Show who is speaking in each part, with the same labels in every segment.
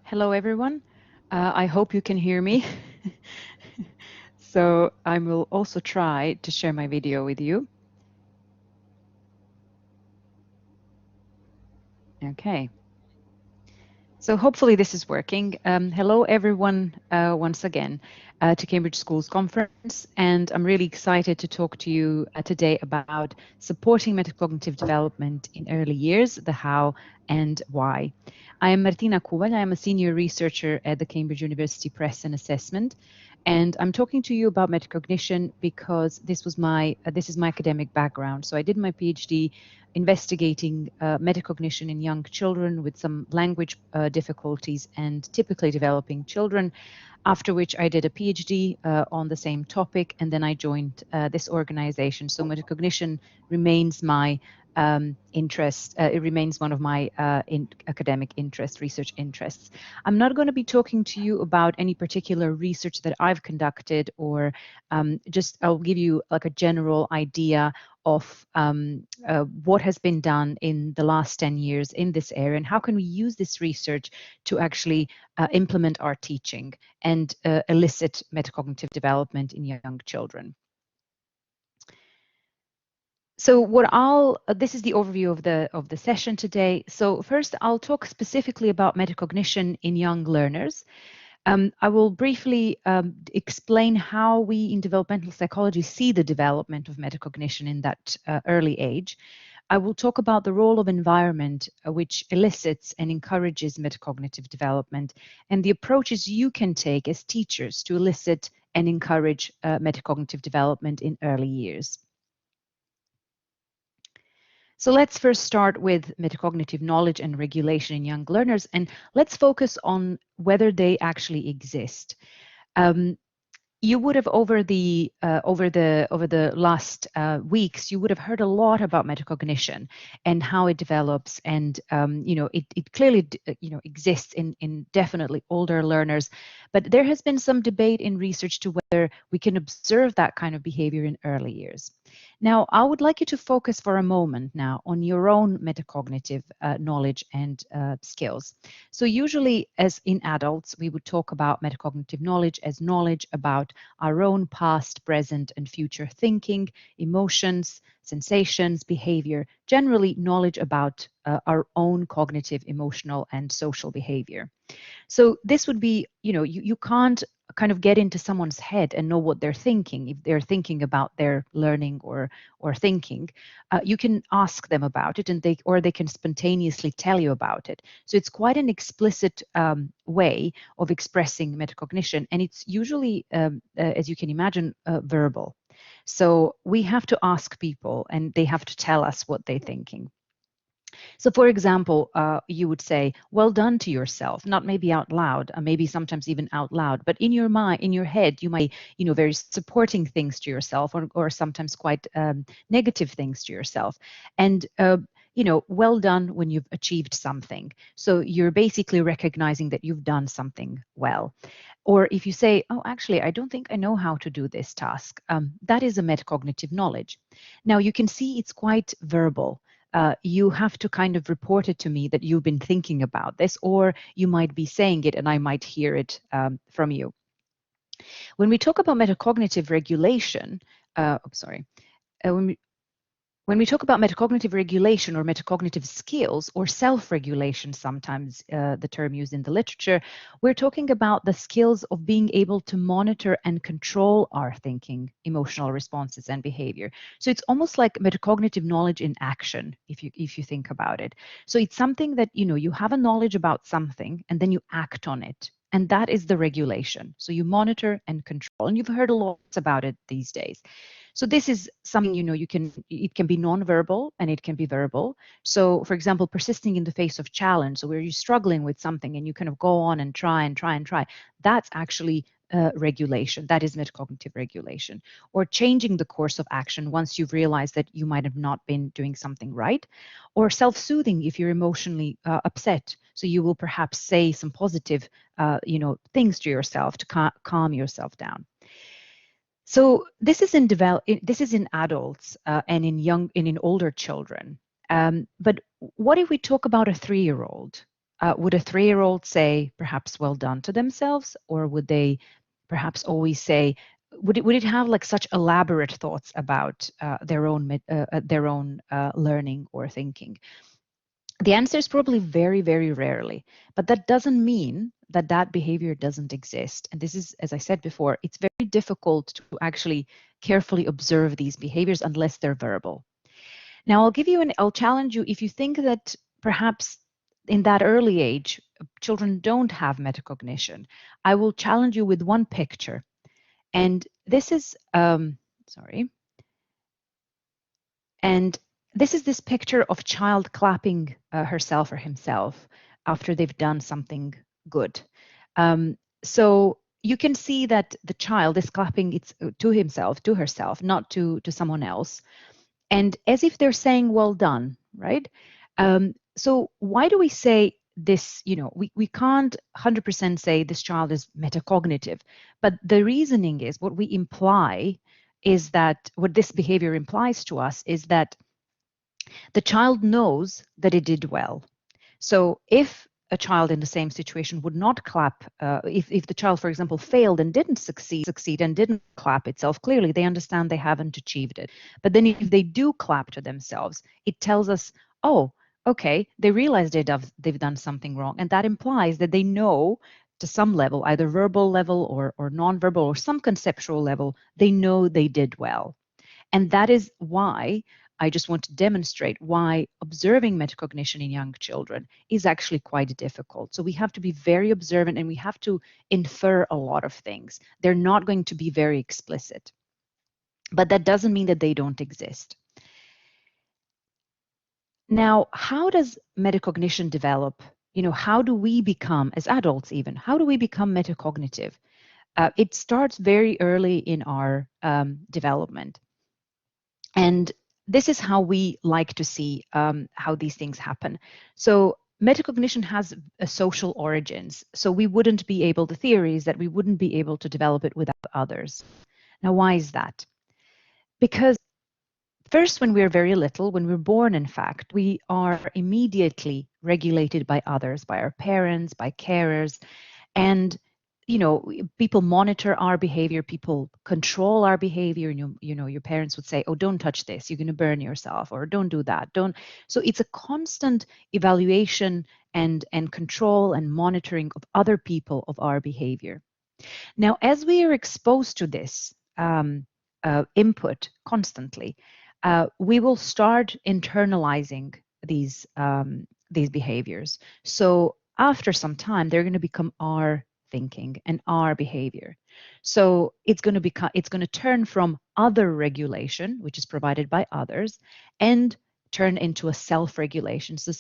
Speaker 1: Hello, everyone. I hope you can hear me. So I will also try to share my video with you. Okay. So hopefully this is working. Hello, everyone, once again to Cambridge Schools Conference. And I'm really excited to talk to you today about supporting metacognitive development in early years, the how and why. I am Martina Kuval. I am a senior researcher at the Cambridge University Press and Assessment. And I'm talking to you about metacognition because this is my academic background. So I did my PhD investigating metacognition in young children with some language difficulties and typically developing children, after which I did a PhD on the same topic, and then I joined this organization. So metacognition remains my interest. It remains one of my academic interests, research interests. I'm not going to be talking to you about any particular research that I've conducted, or just I'll give you like a general idea of what has been done in the last 10 years in this area, and how can we use this research to actually implement our teaching and elicit metacognitive development in young children. So this is the overview of the session today. So first, I'll talk specifically about metacognition in young learners. I will briefly explain how we in developmental psychology see the development of metacognition in that early age. I will talk about the role of environment, which elicits and encourages metacognitive development, and the approaches you can take as teachers to elicit and encourage metacognitive development in early years. So let's first start with metacognitive knowledge and regulation in young learners, and let's focus on whether they actually exist. You would have over the last weeks, you would have heard a lot about metacognition and how it develops, and it clearly exists in definitely older learners, but there has been some debate in research to whether we can observe that kind of behavior in early years. Now, I would like you to focus for a moment now on your own metacognitive knowledge and skills. So usually, as in adults, we would talk about metacognitive knowledge as knowledge about our own past, present, and future thinking, emotions, sensations, behavior, generally knowledge about our own cognitive, emotional, and social behavior. So this would be, you can't kind of get into someone's head and know what they're thinking if they're thinking about their learning or thinking. You can ask them about it, and they can spontaneously tell you about it. So it's quite an explicit way of expressing metacognition, and it's usually, as you can imagine, verbal. So we have to ask people, and they have to tell us what they're thinking. So, for example, you would say, well done to yourself, not maybe out loud, maybe sometimes even out loud, but in your mind, in your head, you might, very supporting things to yourself, or sometimes quite negative things to yourself. And, well done when you've achieved something. So you're basically recognizing that you've done something well. Or if you say, oh, actually, I don't think I know how to do this task, that is a metacognitive knowledge. Now, you can see it's quite verbal. You have to kind of report it to me that you've been thinking about this, or you might be saying it and I might hear it from you. When we talk about metacognitive regulation, when we talk about metacognitive regulation or metacognitive skills or self-regulation, sometimes the term used in the literature, we're talking about the skills of being able to monitor and control our thinking, emotional responses, and behavior. So it's almost like metacognitive knowledge in action, if you think about it. So it's something that, you have a knowledge about something and then you act on it. And that is the regulation. So you monitor and control. And you've heard a lot about it these days. So this is something, it can be nonverbal and it can be verbal. So for example, persisting in the face of challenge, so where you're struggling with something and you kind of go on and try and try and try, that's actually regulation. That is metacognitive regulation. Or changing the course of action once you've realized that you might have not been doing something right. Or self-soothing if you're emotionally upset. So you will perhaps say some positive, things to yourself to calm yourself down. So this is in adults and in older children. But what if we talk about a 3-year-old? would a 3-year-old say perhaps well done to themselves, or would they perhaps always say, would it have like such elaborate thoughts about their own learning or thinking? The answer is probably very, very rarely, but that doesn't mean that that behavior doesn't exist. And this is, as I said before, it's very difficult to actually carefully observe these behaviors unless they're verbal. Now, I'll challenge you, if you think that perhaps in that early age, children don't have metacognition, I will challenge you with one picture. And this is, sorry, and this is this picture of child clapping herself or himself after they've done something good. So you can see that the child is clapping it to himself, to herself, not to someone else, and as if they're saying, well done, right? So why do we say this? We can't 100% say this child is metacognitive, but the reasoning is what we imply is that what this behavior implies to us is that the child knows that it did well. So if a child in the same situation would not clap, if the child, for example, failed and didn't succeed and didn't clap itself, clearly they understand they haven't achieved it. But then if they do clap to themselves, it tells us, oh, okay, they realize they've done something wrong. And that implies that they know to some level, either verbal level or non-verbal or some conceptual level, they know they did well. And that is why I just want to demonstrate why observing metacognition in young children is actually quite difficult. So we have to be very observant and we have to infer a lot of things. They're not going to be very explicit, but that doesn't mean that they don't exist. Now, how does metacognition develop? How do we become, as adults even, how do we become metacognitive? It starts very early in our development. And this is how we like to see how these things happen. So metacognition has a social origins. So we wouldn't be able, the theory is that we wouldn't be able to develop it without others. Now, why is that? Because first, when we're very little, when we're born, in fact, we are immediately regulated by others, by our parents, by carers, and people monitor our behavior, people control our behavior. And your parents would say, oh, don't touch this, you're going to burn yourself, or don't do that, don't. So it's a constant evaluation and control and monitoring of other people of our behavior. Now, as we are exposed to this input constantly, we will start internalizing these behaviors. So after some time, they're going to become our thinking and our behavior. So it's going to turn from other regulation, which is provided by others, and turn into a self-regulation. So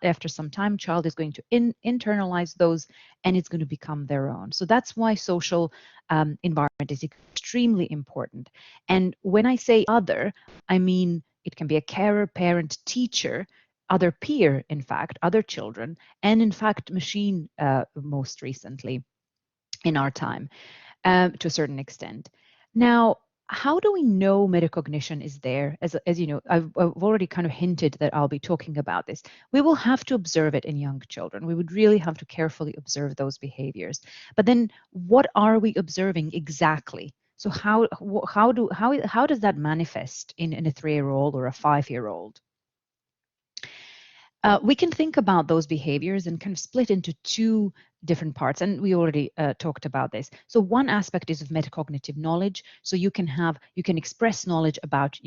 Speaker 1: after some time, child is going to internalize those, and it's going to become their own. So that's why social environment is extremely important. And when I say other, I mean it can be a carer, parent, teacher, other peer, in fact, other children, and in fact, machine most recently in our time to a certain extent. Now, how do we know metacognition is there? As you know, I've already kind of hinted that I'll be talking about this. We will have to observe it in young children. We would really have to carefully observe those behaviors. But then what are we observing exactly? So how does that manifest in a 3-year-old or a 5-year-old? We can think about those behaviors and kind of split into two different parts, and we already talked about this. So one aspect is of metacognitive knowledge. So you can express knowledge about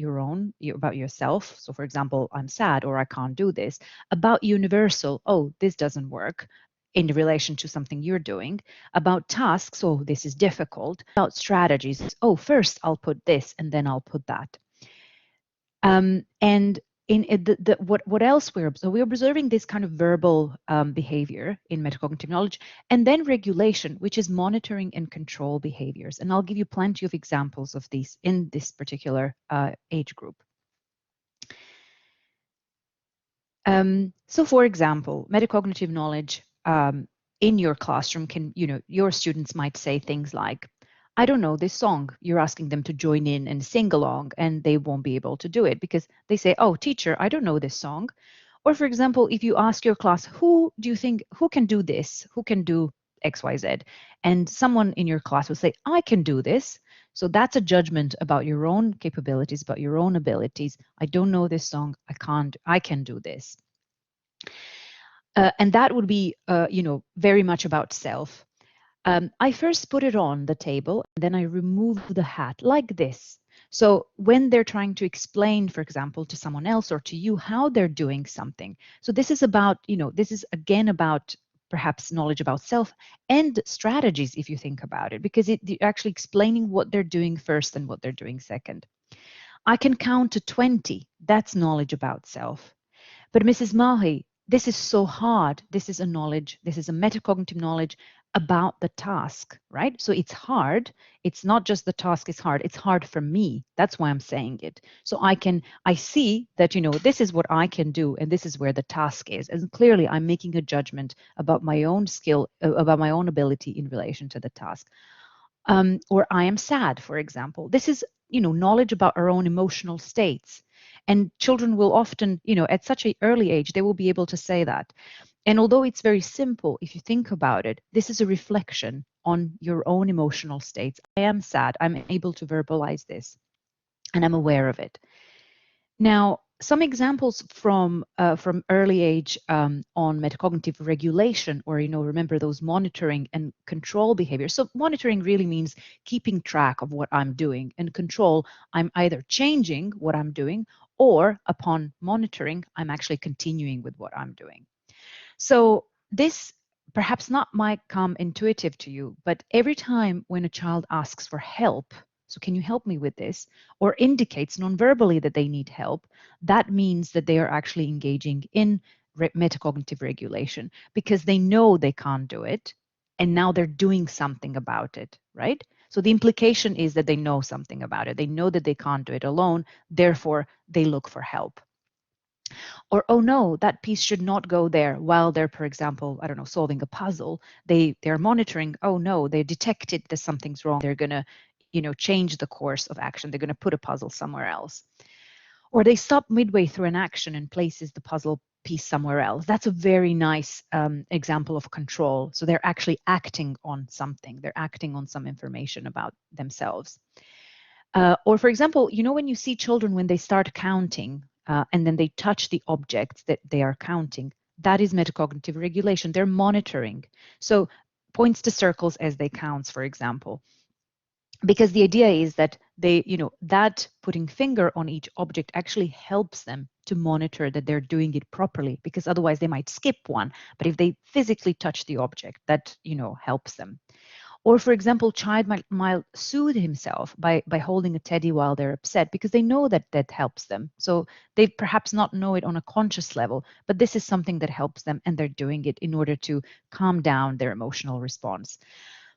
Speaker 1: about yourself. So for example, I'm sad, or I can't do this. About universal, oh, this doesn't work in relation to something you're doing. About tasks, oh, this is difficult. About strategies, oh, first I'll put this and then I'll put that. And in what else we're observing this kind of verbal behavior in metacognitive knowledge, and then regulation, which is monitoring and control behaviors. And I'll give you plenty of examples of these in this particular age group. So for example, metacognitive knowledge in your classroom your students might say things like, I don't know this song. You're asking them to join in and sing along, and they won't be able to do it because they say, oh, teacher, I don't know this song. Or for example, if you ask your class, who do you think, who can do this? Who can do XYZ? And someone in your class will say, I can do this. So that's a judgment about your own capabilities, about your own abilities. I don't know this song. I can do this. And that would be, very much about self. I first put it on the table, and then I remove the hat like this. So when they're trying to explain, for example, to someone else or to you how they're doing something. So this is about, this is again about perhaps knowledge about self and strategies, if you think about it, because you're actually explaining what they're doing first and what they're doing second. I can count to 20. That's knowledge about self. But Mrs. Mahi, this is so hard. This is a knowledge, this is a metacognitive knowledge about the task, right? So it's hard. It's not just the task is hard, it's hard for me. That's why I'm saying it. So I see that, this is what I can do and this is where the task is. And clearly I'm making a judgment about my own skill, about my own ability in relation to the task. Or I am sad, for example. This is, knowledge about our own emotional states. And children will often, at such an early age, they will be able to say that. And although it's very simple, if you think about it, this is a reflection on your own emotional states. I am sad. I'm able to verbalize this, and I'm aware of it. Now, some examples from early age on metacognitive regulation, or remember those monitoring and control behaviors. So monitoring really means keeping track of what I'm doing, and control, I'm either changing what I'm doing, or upon monitoring, I'm actually continuing with what I'm doing. So this perhaps not might come intuitive to you, but every time when a child asks for help, so can you help me with this, or indicates non-verbally that they need help, that means that they are actually engaging in metacognitive regulation, because they know they can't do it, and now they're doing something about it, right? So the implication is that they know something about it. They know that they can't do it alone, therefore they look for help. Or, oh no, that piece should not go there while they're, for example, I don't know, solving a puzzle. They're monitoring, oh no, they detected that something's wrong. They're gonna, change the course of action. They're gonna put a puzzle somewhere else. Or they stop midway through an action and places the puzzle piece somewhere else. That's a very nice example of control. So they're actually acting on something. They're acting on some information about themselves. Or for example, when you see children when they start counting, and then they touch the objects that they are counting, that is metacognitive regulation. They're monitoring. So points to circles as they count, for example. Because the idea is that they, that putting finger on each object actually helps them to monitor that they're doing it properly, because otherwise they might skip one. But if they physically touch the object, that, helps them. Or for example, child might soothe himself by holding a teddy while they're upset, because they know that that helps them. So they perhaps not know it on a conscious level, but this is something that helps them, and they're doing it in order to calm down their emotional response.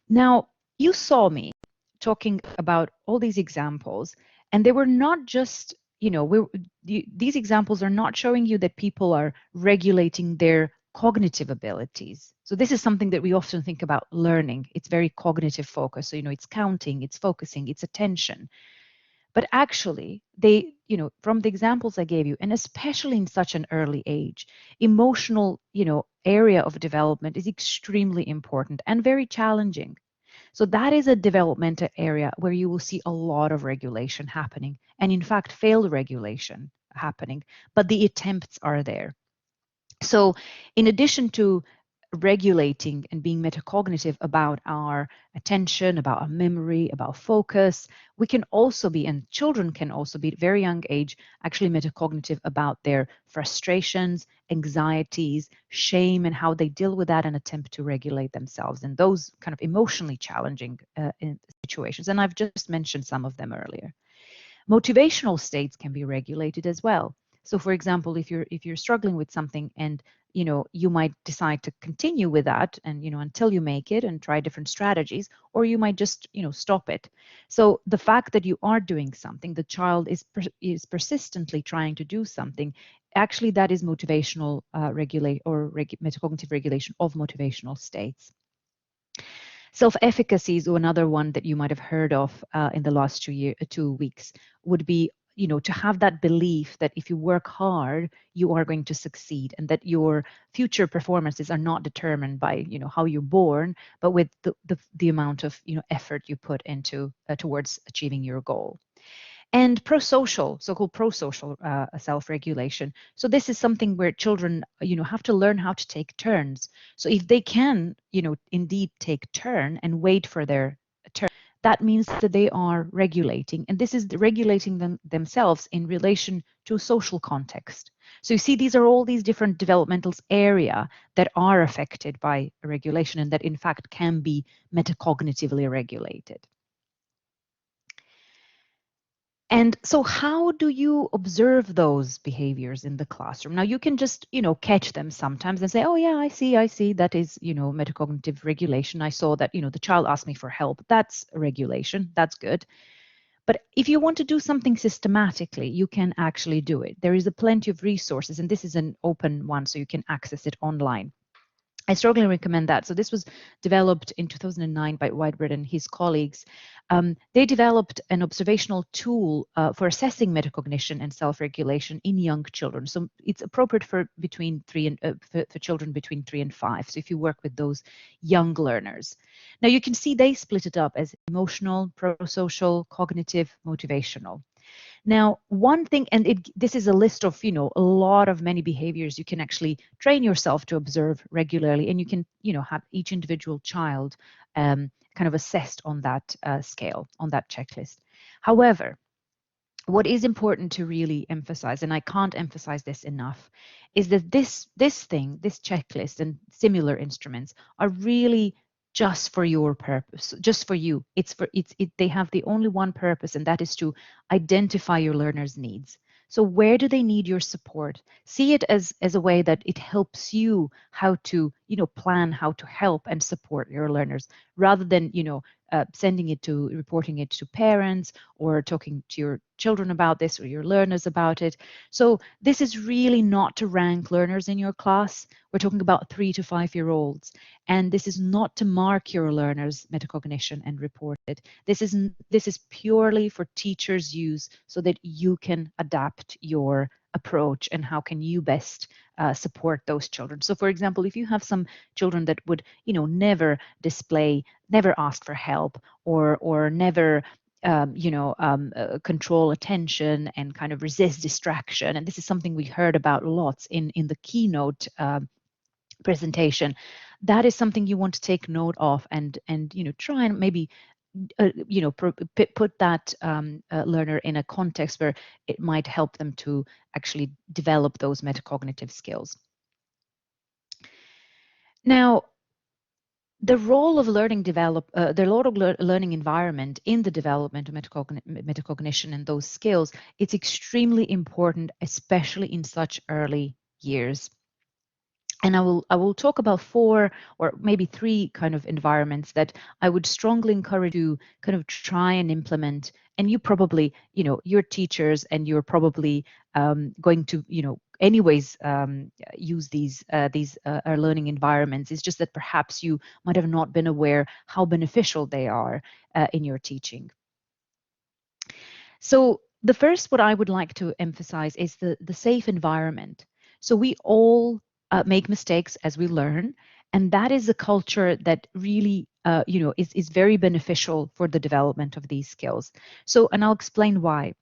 Speaker 1: Now, you saw me talking about all these examples, and they were not just, these examples are not showing you that people are regulating their cognitive abilities. So this is something that we often think about learning. It's very cognitive focused. So, it's counting, it's focusing, it's attention. But actually, they, from the examples I gave you, and especially in such an early age, emotional, area of development is extremely important and very challenging. So that is a developmental area where you will see a lot of regulation happening, and in fact, failed regulation happening, but the attempts are there. So in addition to regulating and being metacognitive about our attention, about our memory, about focus, we can also be, and children can also be at very young age, actually metacognitive about their frustrations, anxieties, shame, and how they deal with that and attempt to regulate themselves in those kind of emotionally challenging situations. And I've just mentioned some of them earlier. Motivational states can be regulated as well. So for example, if you're struggling with something, and you might decide to continue with that, and until you make it and try different strategies, or you might just stop it. So the fact that you are doing something, the child is persistently trying to do something, actually that is motivational metacognitive regulation of motivational states. Self-efficacy is another one that you might have heard of in the last 2 weeks, would be to have that belief that if you work hard, you are going to succeed, and that your future performances are not determined by, how you're born, but with the amount of, effort you put into towards achieving your goal. And pro-social, so-called pro-social self-regulation. So this is something where children, have to learn how to take turns. So if they can, indeed take turn and wait for their turn, that means that they are regulating, and this is regulating themselves in relation to a social context. So you see, these are all these different developmental area that are affected by regulation, and that in fact can be metacognitively regulated. And so how do you observe those behaviors in the classroom? Now you can just, catch them sometimes and say, oh yeah, I see, that is, metacognitive regulation. I saw that, the child asked me for help. That's regulation, that's good. But if you want to do something systematically, you can actually do it. There is a plenty of resources, and this is an open one, so you can access it online. I strongly recommend that. So this was developed in 2009 by Whitebread and his colleagues. They developed an observational tool for assessing metacognition and self-regulation in young children. So it's appropriate for between 3 and for children between 3 and 5. So if you work with those young learners, now you can see they split it up as emotional, pro-social, cognitive, motivational. Now, one thing, and this is a list of, a lot of many behaviors you can actually train yourself to observe regularly, and you can, have each individual child kind of assessed on that scale, on that checklist. However, what is important to really emphasize, and I can't emphasize this enough, is that this checklist and similar instruments are really just for your purpose, just for you. They have the only one purpose, and that is to identify your learners' needs. So where do they need your support? See it as a way that it helps you how to, plan how to help and support your learners, rather than, reporting it to parents or talking to your children about this or your learners about it. So this is really not to rank learners in your class. We're talking about 3 to 5-year-olds. And this is not to mark your learners' metacognition and report it. This is purely for teachers' use, so that you can adapt your approach and how can you best support those children. So for example, if you have some children that would, never ask for help, or never control attention and kind of resist distraction. And this is something we heard about lots in the keynote presentation. That is something you want to take note of, and try and maybe put that learner in a context where it might help them to actually develop those metacognitive skills. Now, the role of learning learning environment in the development of metacognition and those skills, it's extremely important, especially in such early years. And I will talk about 4 or maybe 3 kind of environments that I would strongly encourage you kind of try and implement. And you probably, you're teachers, and you're probably going to, anyways use these learning environments. It's just that perhaps you might have not been aware how beneficial they are in your teaching. So the first, what I would like to emphasize is the safe environment. So we all make mistakes as we learn, and that is a culture that really is very beneficial for the development of these skills. So, and I'll explain why.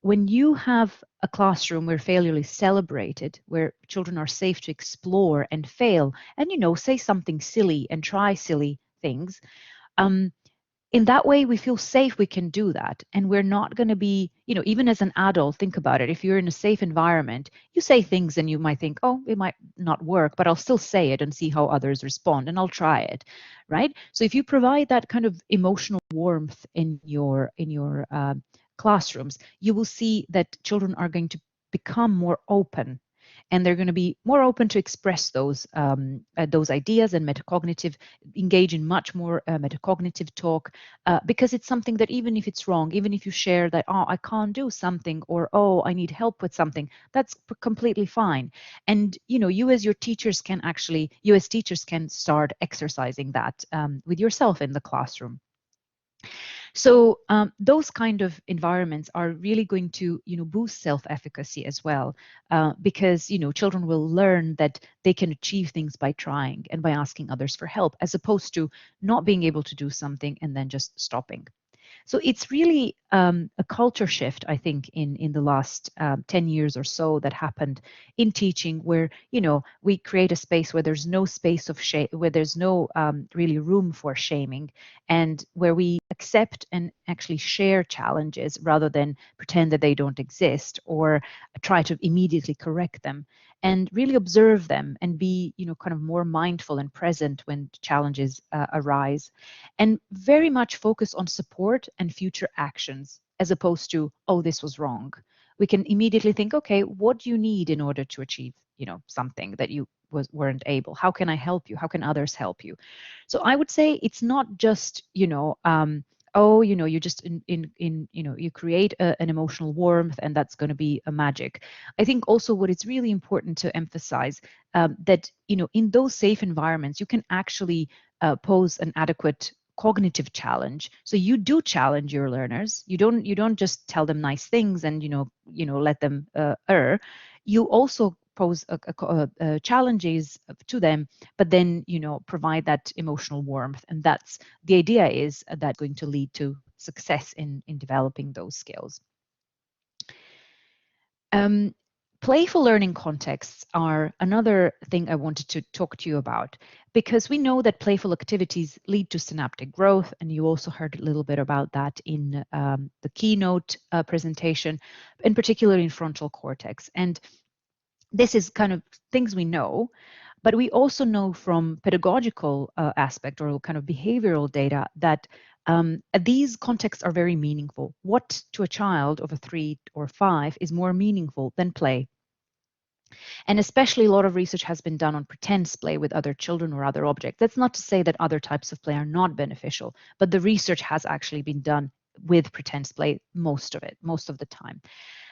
Speaker 1: When you have a classroom where failure is celebrated, where children are safe to explore and fail, and say something silly and try silly things, in that way, we feel safe we can do that. And we're not going to be, even as an adult, think about it. If you're in a safe environment, you say things and you might think, oh, it might not work, but I'll still say it and see how others respond, and I'll try it, right? So if you provide that kind of emotional warmth in your classrooms, you will see that children are going to become more open, and they're going to be more open to express those ideas and engage in much more metacognitive talk, because it's something that, even if it's wrong, even if you share that, oh, I can't do something, or oh, I need help with something, that's completely fine. And you as teachers can start exercising that with yourself in the classroom. So those kind of environments are really going to, boost self-efficacy as well, because children will learn that they can achieve things by trying and by asking others for help, as opposed to not being able to do something and then just stopping. So it's really a culture shift, I think, in the last 10 years or so that happened in teaching, where we create a space where there's no space of shame, where there's no really room for shaming, and where we accept and actually share challenges rather than pretend that they don't exist or try to immediately correct them, and really observe them and be kind of more mindful and present when challenges arise, and very much focus on support and future actions, as opposed to, oh, this was wrong. We can immediately think, okay, what do you need in order to achieve something that you weren't able? How can I help you? How can others help you? So I would say it's not just oh, you just in you create an emotional warmth and that's going to be a magic. I think also what it's really important to emphasize, that in those safe environments you can actually pose an adequate cognitive challenge. So you do challenge your learners. You don't just tell them nice things and let them err. You also pose challenges to them, but then provide that emotional warmth, and that's the idea, is that going to lead to success in developing those skills. Um, Playful learning contexts are another thing I wanted to talk to you about, because we know that playful activities lead to synaptic growth, and you also heard a little bit about that in the keynote presentation, in particular in frontal cortex. And this is kind of things we know, but we also know from pedagogical aspect or kind of behavioral data that these contexts are very meaningful. What to a child of a 3 or 5 is more meaningful than play. And especially a lot of research has been done on pretend play with other children or other objects. That's not to say that other types of play are not beneficial, but the research has actually been done with pretend play most of the time.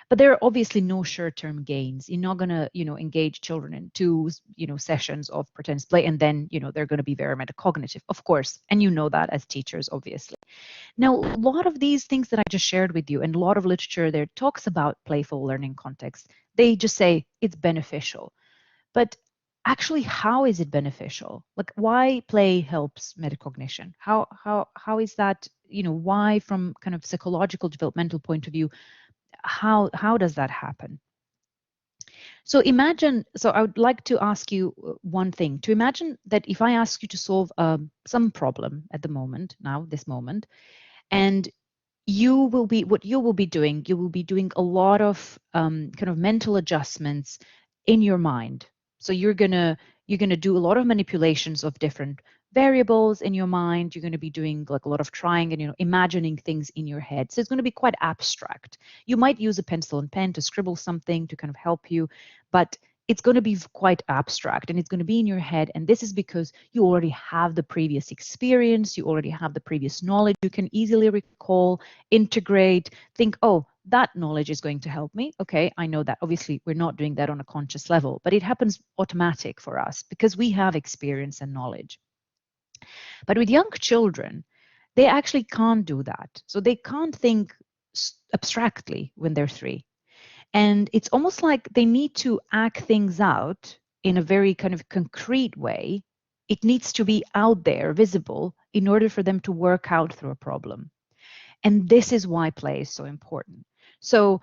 Speaker 1: But there are obviously no short-term gains. You're not going to, engage children in 2, sessions of pretend play and then, they're going to be very metacognitive, of course. And you know that as teachers, obviously. Now, a lot of these things that I just shared with you and a lot of literature there talks about playful learning context. They just say it's beneficial. But actually, how is it beneficial? Like, why play helps metacognition? How is that, why from kind of psychological developmental point of view, how does that happen? So imagine, so I would like to ask you one thing, to imagine that if I ask you to solve some problem at the moment, now, this moment, and what you will be doing, you will be doing a lot of kind of mental adjustments in your mind. So you're gonna do a lot of manipulations of different variables in your mind. You're going to be doing like a lot of trying and imagining things in your head. So it's going to be quite abstract. You might use a pencil and pen to scribble something to kind of help you, but it's going to be quite abstract and it's going to be in your head. And this is because you already have the previous experience, you already have the previous knowledge. You can easily recall, integrate, think, oh, that knowledge is going to help me. Okay, I know that. Obviously, we're not doing that on a conscious level, but it happens automatic for us because we have experience and knowledge. But with young children, they actually can't do that. So they can't think abstractly when they're 3. And it's almost like they need to act things out in a very kind of concrete way. It needs to be out there, visible, in order for them to work out through a problem. And this is why play is so important. So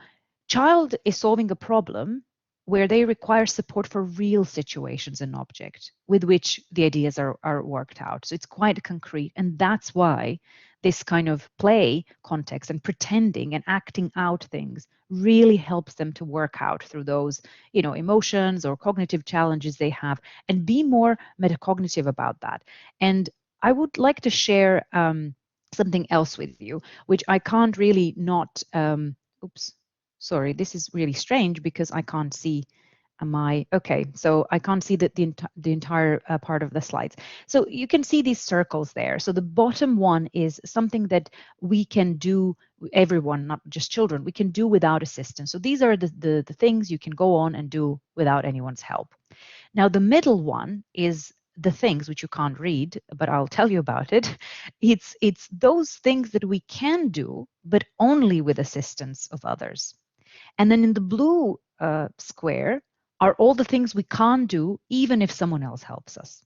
Speaker 1: child is solving a problem where they require support for real situations and objects with which the ideas are worked out. So it's quite concrete. And that's why this kind of play context and pretending and acting out things really helps them to work out through those, emotions or cognitive challenges they have, and be more metacognitive about that. And I would like to share something else with you, which I can't really not, oops, sorry, this is really strange because I can't see okay, so I can't see the entire part of the slides. So you can see these circles there. So the bottom one is something that we can do, everyone, not just children, we can do without assistance. So these are the things you can go on and do without anyone's help. Now the middle one is the things which you can't read, but I'll tell you about it. It's those things that we can do, but only with assistance of others. And then in the blue square are all the things we can't do, even if someone else helps us.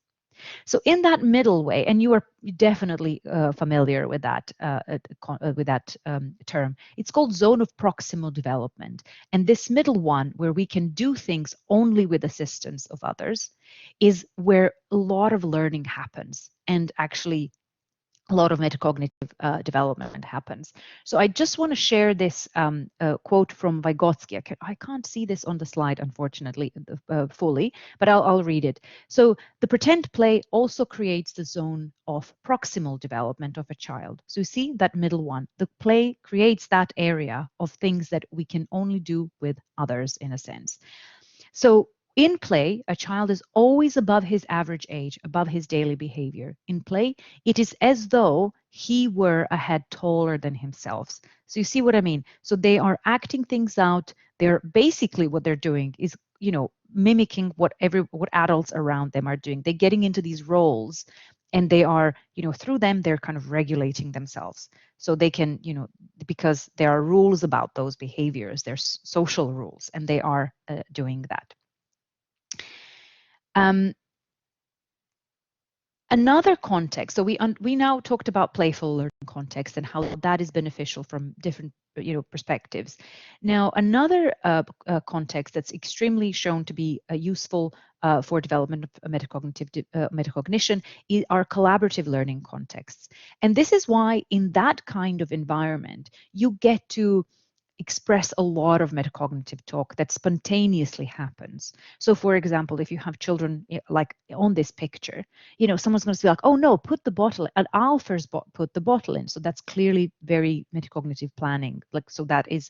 Speaker 1: So in that middle way, and you are definitely familiar with that term, it's called zone of proximal development. And this middle one, where we can do things only with assistance of others, is where a lot of learning happens, and actually a lot of metacognitive development happens. So I just want to share this quote from Vygotsky. I can't see this on the slide, unfortunately, fully, but I'll read it. So the pretend play also creates the zone of proximal development of a child. So you see that middle one, the play creates that area of things that we can only do with others, in a sense. So in play, a child is always above his average age, above his daily behavior. In play, it is as though he were a head taller than himself. So you see what I mean? So they are acting things out. They're basically, what they're doing is, mimicking what adults around them are doing. They're getting into these roles, and they are, through them, they're kind of regulating themselves. So they can, because there are rules about those behaviors, there's social rules, and they are doing that. Another context, so we now talked about playful learning context and how that is beneficial from different perspectives. Now, another context that's extremely shown to be useful for development of metacognition are collaborative learning contexts. And this is why in that kind of environment, you get to express a lot of metacognitive talk that spontaneously happens. So for example, if you have children like on this picture, someone's going to be like, oh no, put the bottle, and I'll first put the bottle in. So that's clearly very metacognitive planning. Like, so that is,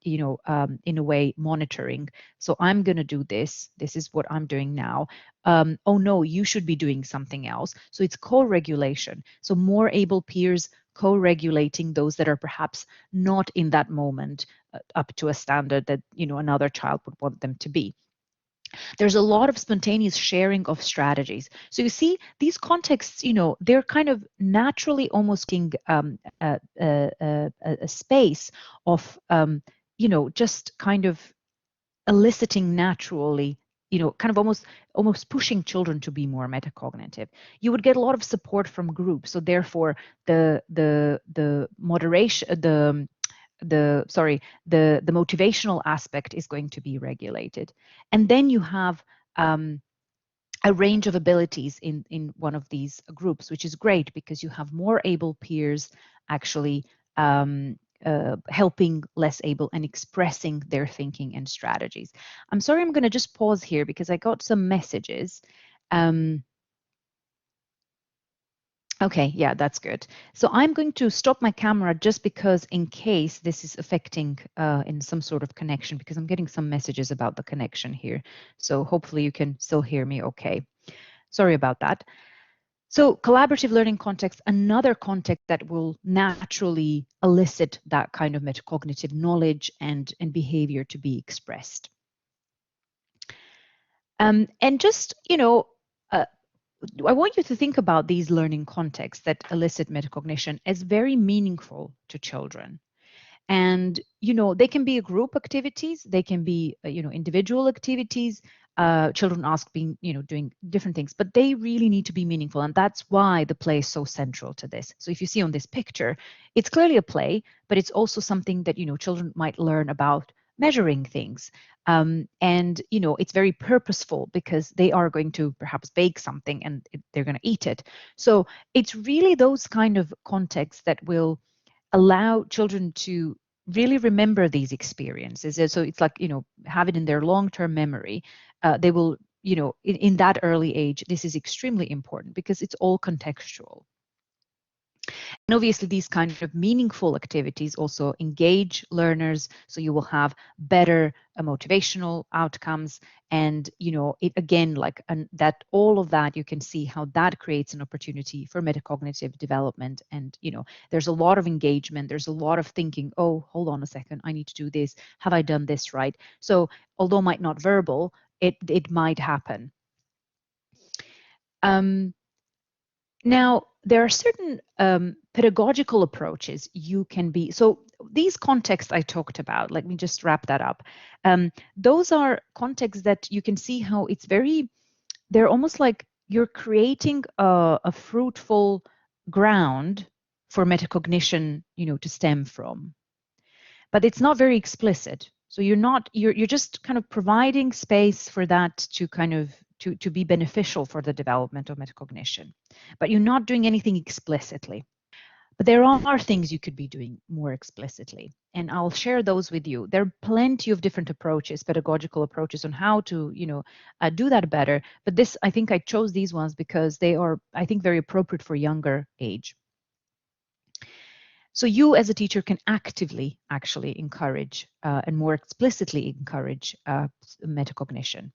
Speaker 1: in a way monitoring. So I'm going to do this. This is what I'm doing now. Oh no, you should be doing something else. So it's co-regulation. So more able peers co-regulating those that are perhaps not in that moment up to a standard that another child would want them to be. There's a lot of spontaneous sharing of strategies. So you see, these contexts, they're kind of naturally almost a space of, just kind of eliciting naturally, kind of almost pushing children to be more metacognitive. You would get a lot of support from groups. So therefore, the moderation, the motivational aspect is going to be regulated. And then you have a range of abilities in one of these groups, which is great because you have more able peers actually helping less able and expressing their thinking and strategies. I'm sorry, I'm going to just pause here because I got some messages. Okay, yeah, that's good. So I'm going to stop my camera just because in case this is affecting in some sort of connection, because I'm getting some messages about the connection here. So hopefully you can still hear me okay. Sorry about that. So collaborative learning context, another context that will naturally elicit that kind of metacognitive knowledge and behavior to be expressed. And just, I want you to think about these learning contexts that elicit metacognition as very meaningful to children. And, they can be group activities, they can be, individual activities. Children ask being, doing different things, but they really need to be meaningful. And that's why the play is so central to this. So if you see on this picture, it's clearly a play, but it's also something that, children might learn about measuring things. And, it's very purposeful because they are going to perhaps bake something and they're going to eat it. So it's really those kind of contexts that will allow children to really remember these experiences. So it's like, have it in their long-term memory. They will, in that early age, this is extremely important because it's all contextual. And obviously these kind of meaningful activities also engage learners, so you will have better motivational outcomes. And it again, like that, all of that, you can see how that creates an opportunity for metacognitive development. And there's a lot of engagement, there's a lot of thinking, oh, hold on a second, I need to do this, have I done this right? So although might not verbal, it might happen. Now, there are certain pedagogical approaches you can be. So these contexts I talked about, let me just wrap that up. Those are contexts that you can see how they're almost like you're creating a fruitful ground for metacognition, to stem from. But it's not very explicit. So you're just kind of providing space for that to kind of to be beneficial for the development of metacognition. But you're not doing anything explicitly. But there are things you could be doing more explicitly, and I'll share those with you. There are plenty of different approaches, pedagogical approaches on how to, do that better. But I think I chose these ones because they are, I think, very appropriate for younger age. So you as a teacher can actively actually encourage and more explicitly encourage metacognition.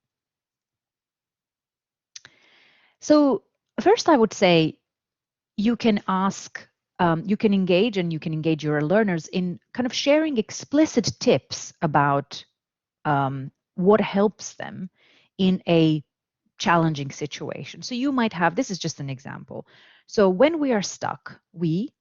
Speaker 1: So first I would say you can ask, you can engage your learners in kind of sharing explicit tips about what helps them in a challenging situation. So you might have, this is just an example. So when we are stuck,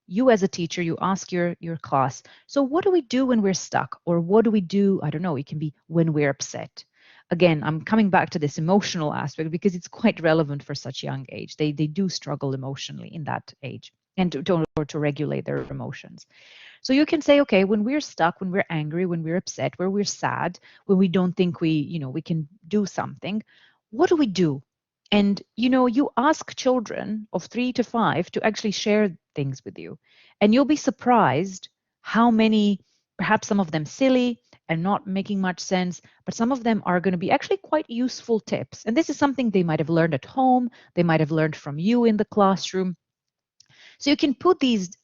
Speaker 1: you as a teacher, you ask your class, so what do we do when we're stuck? Or what do we do, I don't know, it can be when we're upset. Again, I'm coming back to this emotional aspect because it's quite relevant for such young age. They do struggle emotionally in that age and to regulate their emotions. So you can say, okay, when we're stuck, when we're angry, when we're upset, where we're sad, when we don't think we can do something, what do we do? And you ask children of 3 to 5 to actually share things with you, and you'll be surprised how many, perhaps some of them silly and not making much sense, but some of them are going to be actually quite useful tips. And this is something they might have learned at home, they might have learned from you in the classroom. So you can put these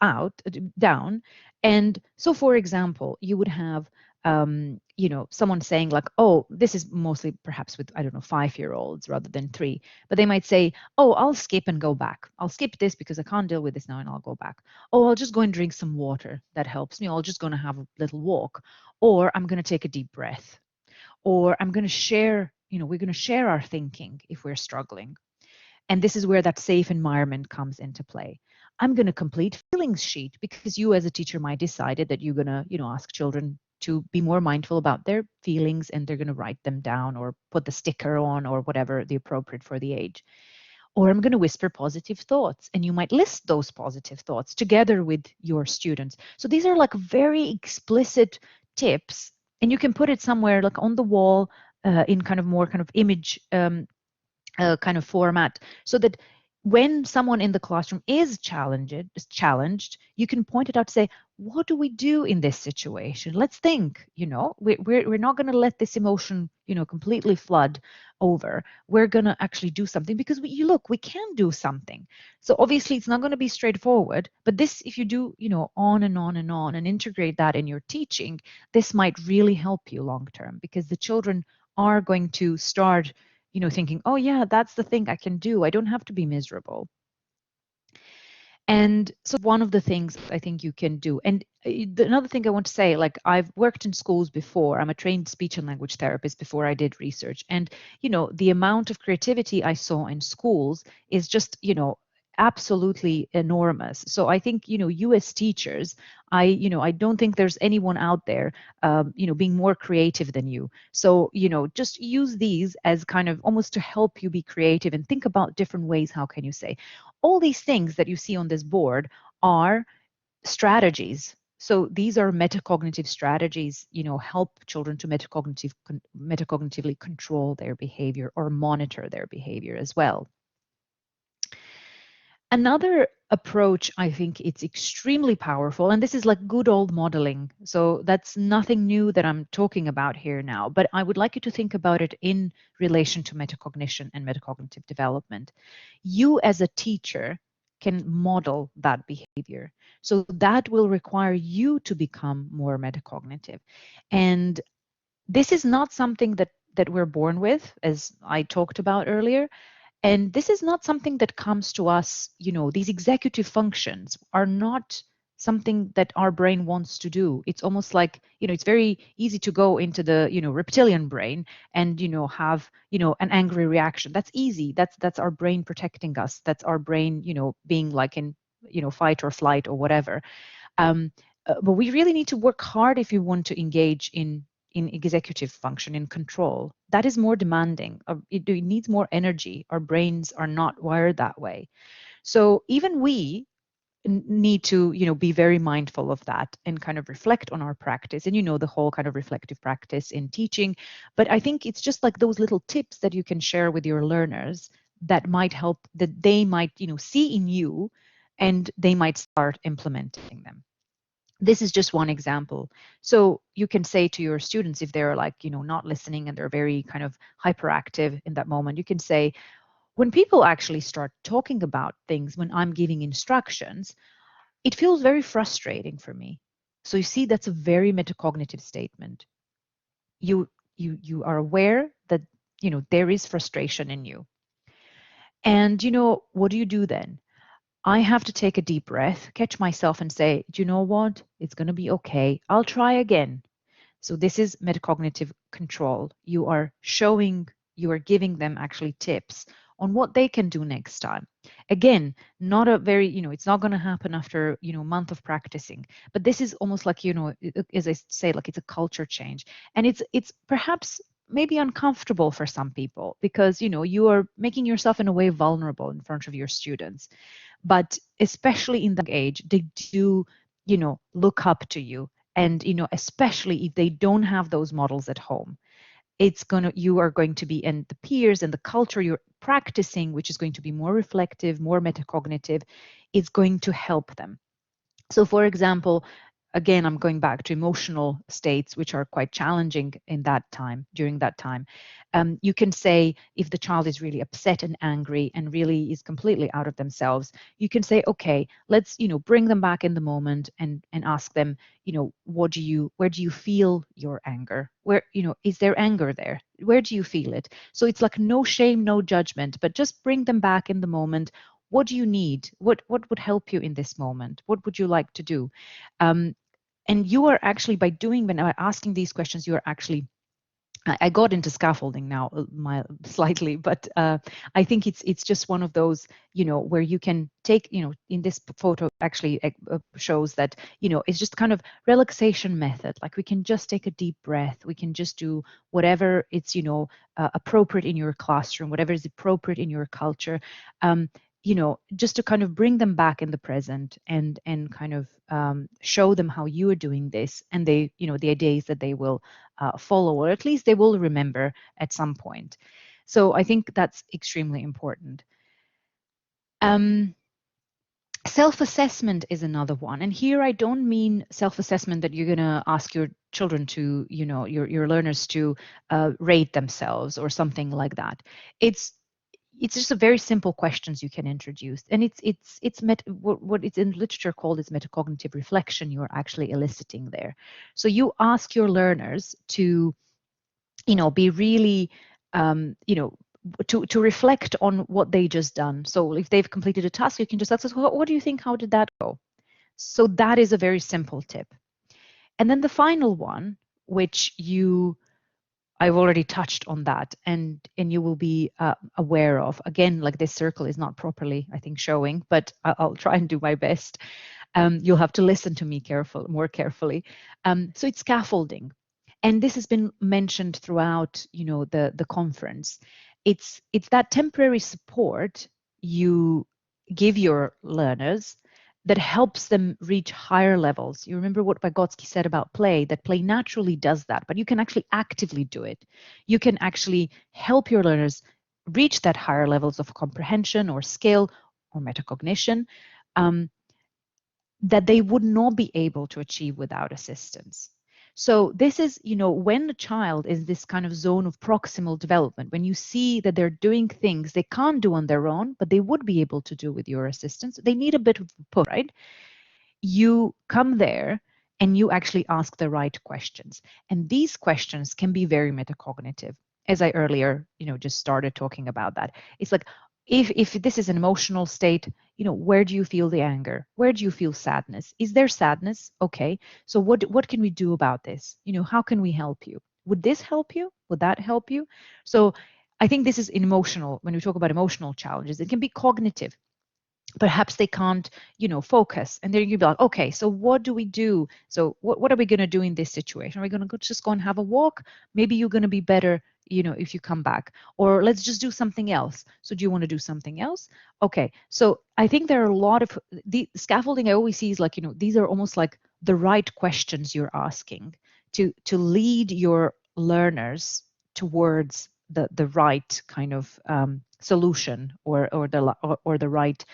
Speaker 1: down. And so, for example, you would have, someone saying like, oh, this is mostly perhaps with, I don't know, 5-year-olds rather than 3, but they might say, oh, I'll skip and go back. I'll skip this because I can't deal with this now and I'll go back. Oh, I'll just go and drink some water. That helps me. I'll just going to have a little walk, or I'm going to take a deep breath, or I'm going to share, we're going to share our thinking if we're struggling. And this is where that safe environment comes into play. I'm going to complete feelings sheet because you as a teacher might decided that you're going to, ask children to be more mindful about their feelings, and they're going to write them down or put the sticker on or whatever the appropriate for the age. Or I'm going to whisper positive thoughts, and you might list those positive thoughts together with your students. So these are like very explicit tips, and you can put it somewhere like on the wall in kind of more kind of image kind of format, so that when someone in the classroom is challenged, you can point it out to say, what do we do in this situation? Let's think, we're not going to let this emotion, completely flood over. We're going to actually do something because we can do something. So obviously it's not going to be straightforward, but this, if you do, on and on and on and integrate that in your teaching, this might really help you long term, because the children are going to start thinking, oh yeah, that's the thing I can do. I don't have to be miserable. And so one of the things I think you can do, and another thing I want to say, like I've worked in schools before. I'm a trained speech and language therapist before I did research. And, the amount of creativity I saw in schools is just, absolutely enormous. So I think, you as teachers, I don't think there's anyone out there, being more creative than you. So, just use these as kind of almost to help you be creative and think about different ways. How can you say all these things that you see on this board are strategies? So these are metacognitive strategies, help children to metacognitively control their behavior or monitor their behavior as well. Another approach, I think it's extremely powerful, and this is like good old modeling. So that's nothing new that I'm talking about here now, but I would like you to think about it in relation to metacognition and metacognitive development. You as a teacher can model that behavior. So that will require you to become more metacognitive. And this is not something that we're born with, as I talked about earlier. And this is not something that comes to us, these executive functions are not something that our brain wants to do. It's almost like, it's very easy to go into the, reptilian brain and, have, an angry reaction. That's easy. That's our brain protecting us. That's our brain, being like in, fight or flight or whatever. Um, but we really need to work hard if you want to engage in executive function, in control. That is more demanding. It needs more energy. Our brains are not wired that way. So even we need to, be very mindful of that and kind of reflect on our practice, and the whole kind of reflective practice in teaching. But I think it's just like those little tips that you can share with your learners that might help, that they might, see in you, and they might start implementing them. This is just one example. So you can say to your students, if they're like, not listening and they're very kind of hyperactive in that moment, you can say, when people actually start talking about things, when I'm giving instructions, it feels very frustrating for me. So you see, that's a very metacognitive statement. You are aware that, there is frustration in you. And, what do you do then? I have to take a deep breath, catch myself and say, do you know what? It's going to be okay. I'll try again. So this is metacognitive control. You are showing, you are giving them actually tips on what they can do next time. Again, not a very, it's not going to happen after, a month of practicing, but this is almost like, as I say, like it's a culture change. And it's perhaps maybe uncomfortable for some people because, you are making yourself in a way vulnerable in front of your students. But especially in that age, they do, look up to you. And, especially if they don't have those models at home, you are going to be, and the peers and the culture you're practicing, which is going to be more reflective, more metacognitive, is going to help them. So for example, again, I'm going back to emotional states, which are quite challenging in that time, during that time. You can say, if the child is really upset and angry and really is completely out of themselves, you can say, okay, let's, bring them back in the moment and ask them, where do you feel your anger? Where, is there anger there? Where do you feel it? So it's like no shame, no judgment, but just bring them back in the moment. What do you need? What would help you in this moment? What would you like to do? Um, and you are actually, by doing, when asking these questions, you are actually, I got into scaffolding now, slightly, but I think it's just one of those, where you can take, in this photo actually shows that, it's just kind of relaxation method. Like we can just take a deep breath. We can just do whatever it's, appropriate in your classroom, whatever is appropriate in your culture. Just to kind of bring them back in the present and kind of show them how you are doing this, and they, the idea is that they will follow, or at least they will remember at some point. So I think that's extremely important. Self-assessment is another one, and here I don't mean self-assessment that you're going to ask your children to, your learners to rate themselves or something like that. It's just a very simple questions you can introduce, and what it's in literature called is metacognitive reflection. You're actually eliciting there. So you ask your learners to, be really, to reflect on what they just done. So if they've completed a task, you can just ask, what do you think? How did that go? So that is a very simple tip. And then the final one, which I've already touched on that, and you will be aware of. Again, like this circle is not properly, I think, showing, but I'll try and do my best. You'll have to listen to me more carefully. So it's scaffolding, and this has been mentioned throughout, the conference. It's that temporary support you give your learners that helps them reach higher levels. You remember what Vygotsky said about play, that play naturally does that, but you can actually actively do it. You can actually help your learners reach that higher levels of comprehension or skill or metacognition that they would not be able to achieve without assistance. So this is, when a child is this kind of zone of proximal development, when you see that they're doing things they can't do on their own, but they would be able to do with your assistance, they need a bit of push, right? You come there and you actually ask the right questions. And these questions can be very metacognitive. As I earlier, just started talking about that. It's like, if this is an emotional state, where do you feel the anger? Where do you feel sadness? Is there sadness? Okay, so what can we do about this? How can we help you? Would this help you? Would that help you? So I think this is emotional. When we talk about emotional challenges, it can be cognitive. Perhaps they can't focus, and then you'd be like, okay, so what do we do? So what are we going to do in this situation? Are we going to just go and have a walk? Maybe you're going to be better if you come back, or let's just do something else. So do you want to do something else? Okay, so I think there are a lot of the scaffolding I always see is like, these are almost like the right questions you're asking to lead your learners towards the right kind of solution, or the right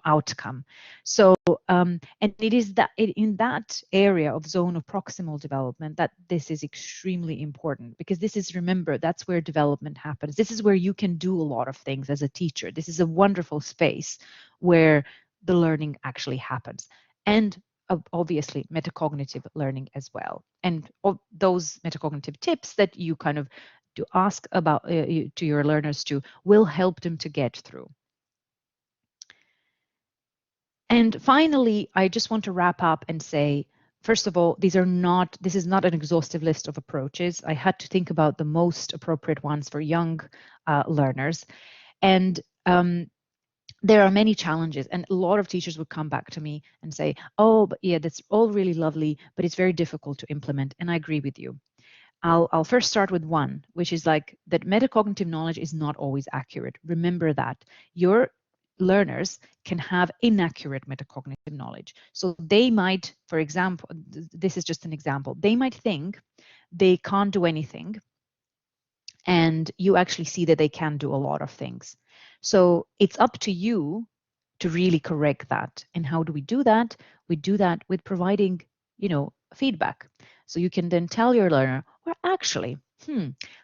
Speaker 1: outcome. So and it is that in that area of zone of proximal development that this is extremely important, because this is, remember, that's where development happens. This is where you can do a lot of things as a teacher. This is a wonderful space where the learning actually happens, and obviously metacognitive learning as well. And those metacognitive tips that you kind of to ask about to your learners to will help them to get through. And finally, I just want to wrap up and say, first of all, this is not an exhaustive list of approaches. I had to think about the most appropriate ones for young learners. And there are many challenges, and a lot of teachers would come back to me and say, oh, but yeah, that's all really lovely, but it's very difficult to implement. And I agree with you. I'll first start with one, which is like that metacognitive knowledge is not always accurate. Remember that. Your learners can have inaccurate metacognitive knowledge. So they might, for example, this is just an example, they might think they can't do anything, and you actually see that they can do a lot of things. So it's up to you to really correct that. And how do we do that? We do that with providing, feedback. So you can then tell your learner, well, actually,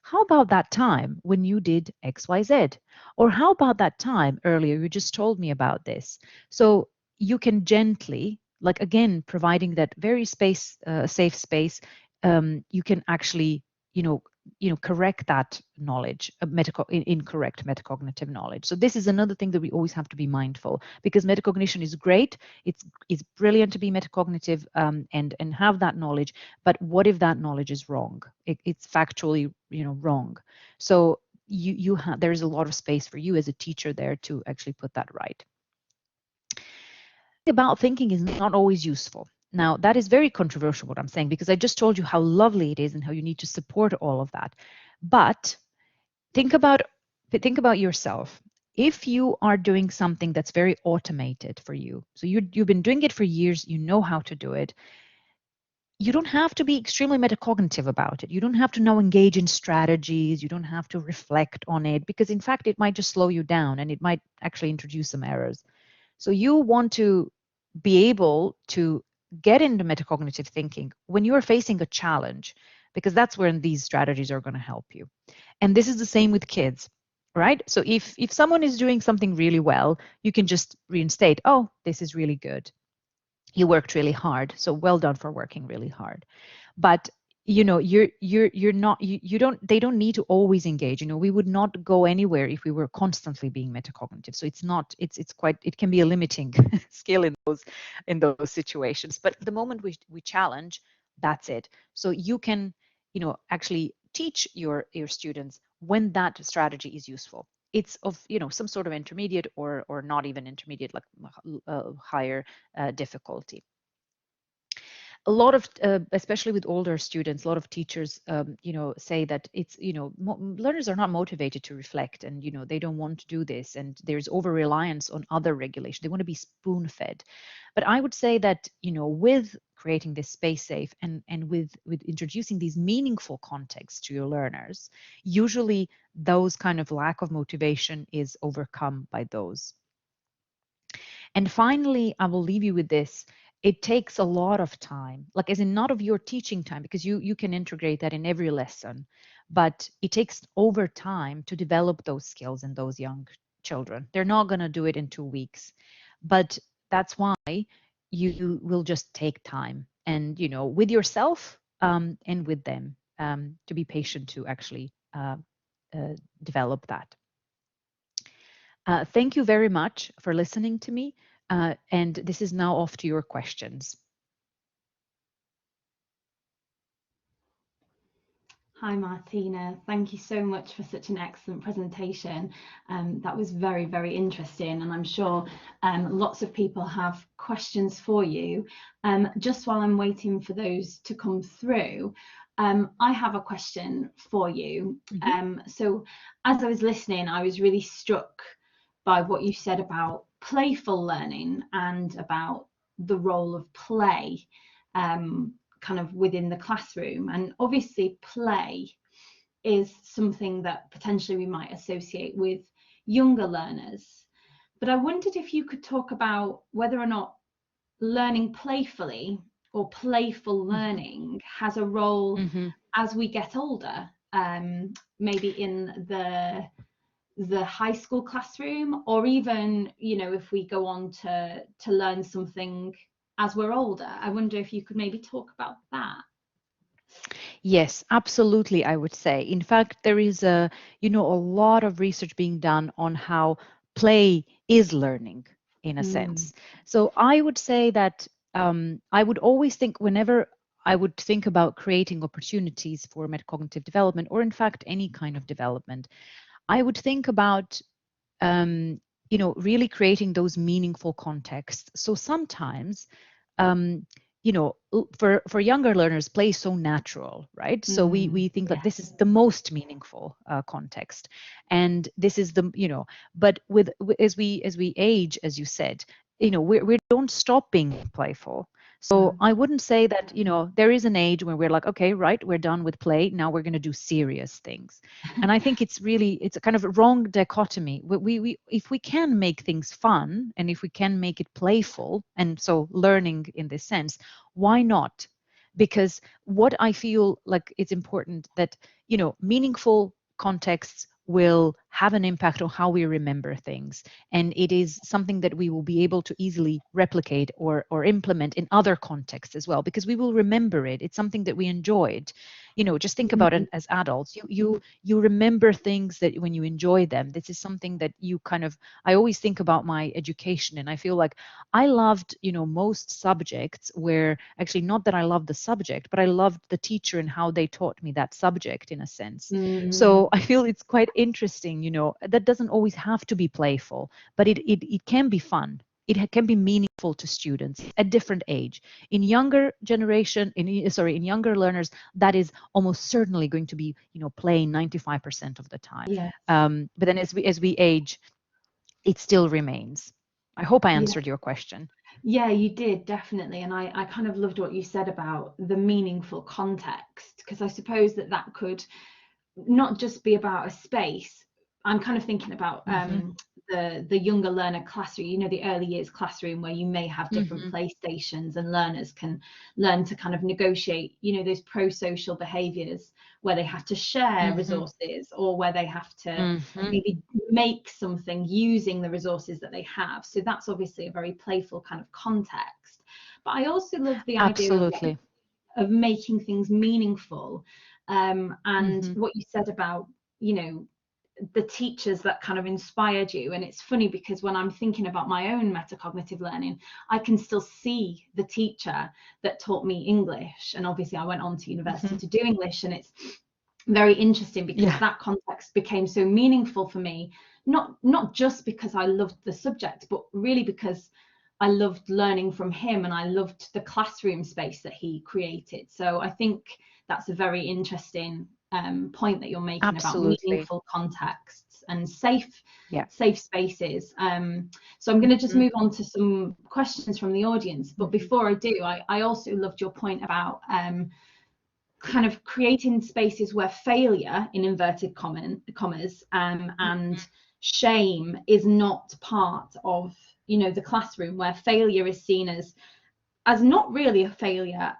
Speaker 1: how about that time when you did XYZ? Or how about that time earlier you just told me about this? So you can gently, like again, providing that very safe space, you can actually, correct that knowledge, incorrect metacognitive knowledge. So this is another thing that we always have to be mindful, because metacognition is great. It's brilliant to be metacognitive and have that knowledge. But what if that knowledge is wrong? It's factually, wrong. So there's a lot of space for you as a teacher there to actually put that right. About thinking is not always useful. Now, that is very controversial, what I'm saying, because I just told you how lovely it is and how you need to support all of that. But think about yourself. If you are doing something that's very automated for you, so you've been doing it for years, you know how to do it, you don't have to be extremely metacognitive about it. You don't have to now engage in strategies. You don't have to reflect on it, because in fact, it might just slow you down and it might actually introduce some errors. So you want to be able to get into metacognitive thinking when you are facing a challenge, because that's when these strategies are going to help you. And this is the same with kids, right? So if someone is doing something really well, you can just reinstate, oh, this is really good. You worked really hard, so well done for working really hard. But you're not, you don't, they don't need to always engage. We would not go anywhere if we were constantly being metacognitive. So it's quite, it can be a limiting skill in those situations. But the moment we challenge, that's it. So you can actually teach your students when that strategy is useful. It's of some sort of intermediate or not even intermediate, like higher difficulty. A lot of, especially with older students, a lot of teachers, say that it's, learners are not motivated to reflect, and, they don't want to do this, and there's over reliance on other regulation. They want to be spoon fed. But I would say that, with creating this space safe and with introducing these meaningful contexts to your learners, usually those kind of lack of motivation is overcome by those. And finally, I will leave you with this. It takes a lot of time, like as in not of your teaching time, because you can integrate that in every lesson, but it takes over time to develop those skills in those young children. They're not going to do it in 2 weeks, but that's why you will just take time, and with yourself and with them, to be patient to actually develop that. Thank you very much for listening to me. And this is now off to your questions.
Speaker 2: Hi Martina, thank you so much for such an excellent presentation. That was very, very interesting, and I'm sure lots of people have questions for you. Just while I'm waiting for those to come through, I have a question for you. So as I was listening, I was really struck by what you said about playful learning and about the role of play. Kind of within the classroom, and obviously play is something that potentially we might associate with younger learners, but I wondered if you could talk about whether or not learning playfully or playful learning has a role as we get older, maybe in the high school classroom, or even, you know, if we go on to learn something as we're older. I wonder if you could maybe talk about that.
Speaker 1: Yes, absolutely, I would say. In fact, there is a lot of research being done on how play is learning in a sense. So I would say that I would always think whenever I would think about creating opportunities for metacognitive development, or in fact, any kind of development, I would think about really creating those meaningful contexts. So sometimes, um, for younger learners, play is so natural, right? So we think that this is
Speaker 2: Yes.
Speaker 1: the most meaningful context, and this is but as we age, as you said, we don't stop being playful. So I wouldn't say that, there is an age when we're like, okay, right, we're done with play. Now we're going to do serious things. And I think it's a kind of a wrong dichotomy. We if we can make things fun, and if we can make it playful, and so learning in this sense, why not? Because what I feel like it's important that, meaningful contexts will have an impact on how we remember things, and it is something that we will be able to easily replicate or implement in other contexts as well, because we will remember it. It's something that we enjoyed. Just think about it as adults. You remember things that when you enjoy them. This is something that you kind of, I always think about my education, and I feel like I loved, most subjects where actually not that I loved the subject, but I loved the teacher and how they taught me that subject in a sense. So I feel it's quite interesting, that doesn't always have to be playful, but it can be fun. It can be meaningful to students at different age. In younger generation, in younger learners, that is almost certainly going to be, playing 95% of the time.
Speaker 2: Yes.
Speaker 1: But then as we age, it still remains. I hope I
Speaker 2: Yeah.
Speaker 1: answered your question.
Speaker 2: Yeah, you did, definitely. And I kind of loved what you said about the meaningful context, because I suppose that could not just be about a space. I'm kind of thinking about the younger learner classroom, the early years classroom, where you may have different playstations and learners can learn to kind of negotiate, those pro-social behaviors where they have to share resources, or where they have to maybe make something using the resources that they have. So that's obviously a very playful kind of context. But I also love the idea
Speaker 1: Absolutely.
Speaker 2: of making things meaningful. And what you said about, the teachers that kind of inspired you. And it's funny because when I'm thinking about my own metacognitive learning, I can still see the teacher that taught me English. And obviously I went on to university to do English, and it's very interesting because
Speaker 1: Yeah.
Speaker 2: that context became so meaningful for me, not just because I loved the subject, but really because I loved learning from him, and I loved the classroom space that he created. So I think that's a very interesting point that you're making about
Speaker 1: Absolutely.
Speaker 2: meaningful contexts and safe
Speaker 1: Yeah.
Speaker 2: spaces. So I'm going to just move on to some questions from the audience. But before I do, I also loved your point about kind of creating spaces where failure, in inverted commas, and shame is not part of, the classroom, where failure is seen as not really a failure.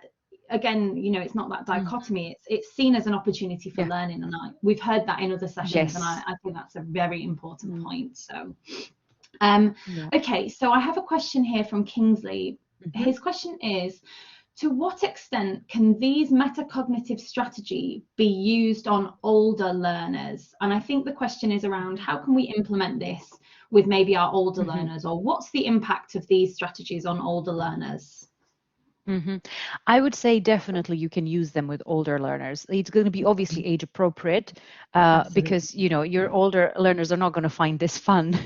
Speaker 2: Again, it's not that dichotomy. It's seen as an opportunity for
Speaker 1: Yeah.
Speaker 2: learning, and we've heard that in other sessions, and
Speaker 1: Yes.
Speaker 2: I think that's a very important point. So
Speaker 1: Yeah.
Speaker 2: okay, so I have a question here from Kingsley.
Speaker 1: Mhm.
Speaker 2: His question is, to what extent can these metacognitive strategy be used on older learners? And I think the question is around how can we implement this with maybe our older learners, or what's the impact of these strategies on older learners?
Speaker 1: I would say definitely you can use them with older learners. It's going to be obviously age appropriate because your older learners are not going to find this fun.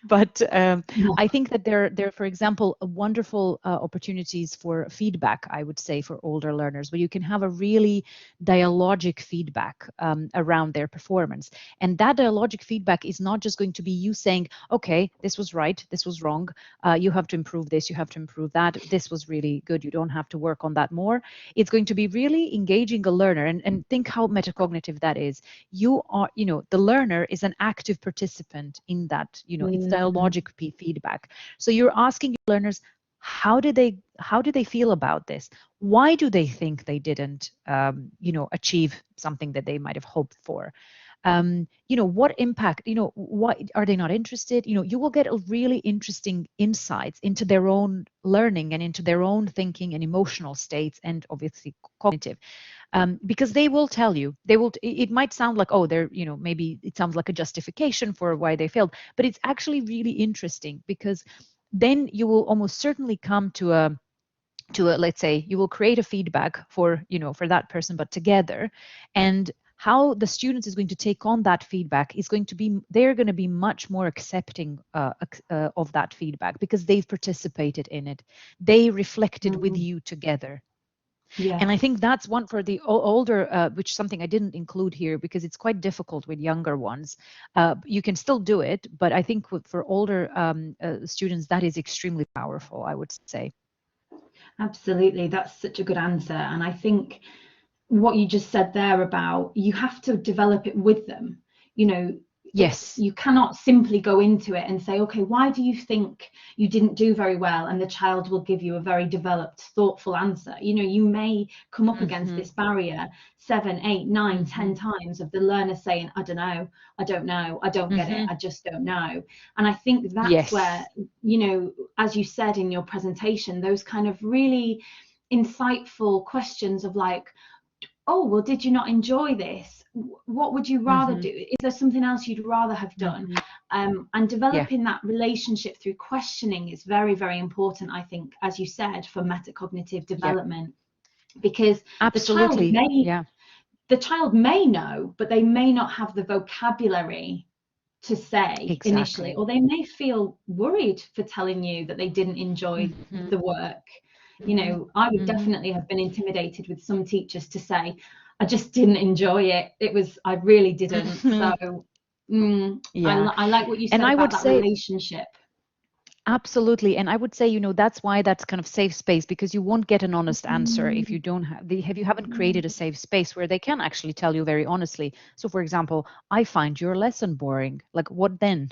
Speaker 1: But I think that they're, for example, wonderful opportunities for feedback. I would say for older learners, where you can have a really dialogic feedback around their performance, and that dialogic feedback is not just going to be you saying, "Okay, this was right, this was wrong. You have to improve this, you have to improve that. This was really good. You don't have to work on that more." It's going to be really engaging a learner, and think how metacognitive that is. You are, the learner is an active participant in that, it's dialogic feedback. So you're asking your learners, how did they feel about this? Why do they think they didn't, achieve something that they might have hoped for? What impact, why are they not interested? You will get a really interesting insights into their own learning and into their own thinking and emotional states, and obviously cognitive, because they will tell you, it might sound like, oh, they're, maybe it sounds like a justification for why they failed, but it's actually really interesting, because then you will almost certainly come to a, let's say, you will create a feedback for, for that person, but together. And how the students is going to take on that feedback is going to be, they're going to be much more accepting of that feedback, because they've participated in it. They reflected with you together.
Speaker 2: Yeah.
Speaker 1: And I think that's one for the older, which is something I didn't include here because it's quite difficult with younger ones. You can still do it, but I think for older students, that is extremely powerful, I would say.
Speaker 2: Absolutely, that's such a good answer. And I think what you just said there about you have to develop it with them.
Speaker 1: Yes.
Speaker 2: You cannot simply go into it and say, okay, why do you think you didn't do very well? And the child will give you a very developed, thoughtful answer. You may come up against this barrier 7, 8, 9, 10 times of the learner saying, I don't know, I don't know, I don't get it, I just don't know. And I think that's where, as you said in your presentation, those kind of really insightful questions of like, oh, well, did you not enjoy this? What would you rather do? Is there something else you'd rather have done? And developing that relationship through questioning is very, very important, I think, as you said, for metacognitive development, because
Speaker 1: absolutely,
Speaker 2: the child may know, but they may not have the vocabulary to say initially, or they may feel worried for telling you that they didn't enjoy the work. I would definitely have been intimidated with some teachers to say, I just didn't enjoy it. I really didn't. So I like what you said about that relationship.
Speaker 1: Absolutely. And I would say, that's why that's kind of safe space, because you won't get an honest answer if you don't you haven't created a safe space where they can actually tell you very honestly. So for example, I find your lesson boring. Like, what then?